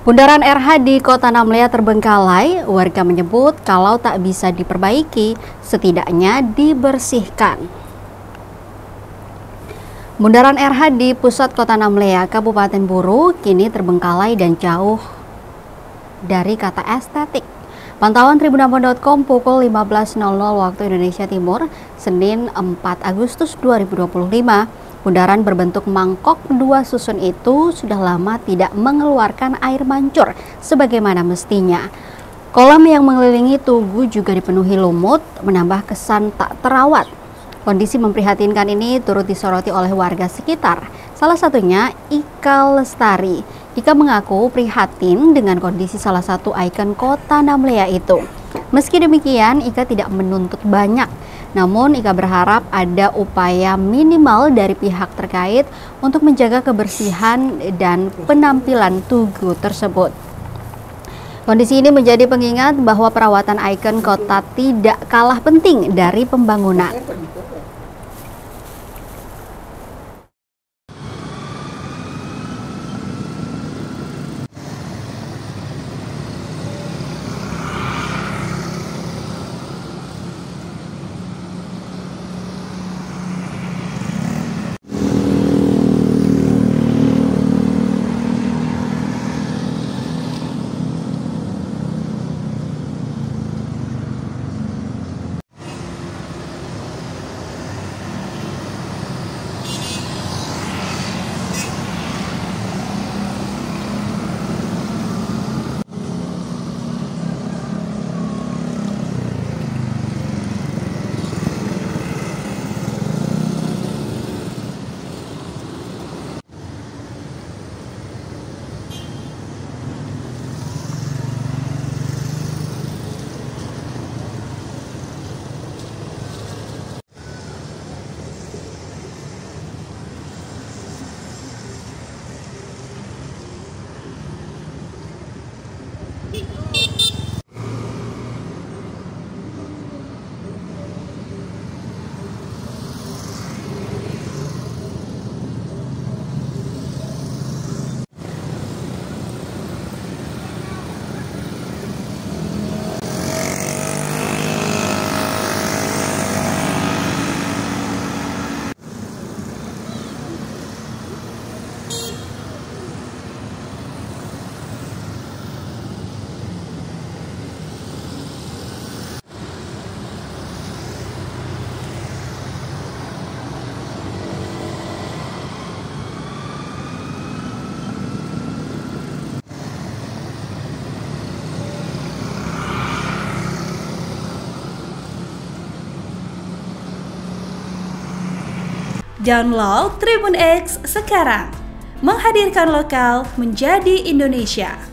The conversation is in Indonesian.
Bundaran RH di Kota Namlea terbengkalai, warga menyebut kalau tak bisa diperbaiki, setidaknya dibersihkan. Bundaran RH di pusat Kota Namlea, Kabupaten Buru, kini terbengkalai dan jauh dari kata estetik. Pantauan tribunambon.com pukul 15.00 waktu Indonesia Timur, Senin 4 Agustus 2025. Bundaran berbentuk mangkok dua susun itu sudah lama tidak mengeluarkan air mancur sebagaimana mestinya. Kolam yang mengelilingi tugu juga dipenuhi lumut, menambah kesan tak terawat. Kondisi memprihatinkan ini turut disoroti oleh warga sekitar, salah satunya Ika Lestari. Ika mengaku prihatin dengan kondisi salah satu ikon Kota Namlea itu. Meski demikian, Ika tidak menuntut banyak. Namun, Ika berharap ada upaya minimal dari pihak terkait untuk menjaga kebersihan dan penampilan tugu tersebut. Kondisi ini menjadi pengingat bahwa perawatan ikon kota tidak kalah penting dari pembangunan. Download Tribun X sekarang, menghadirkan lokal menjadi Indonesia.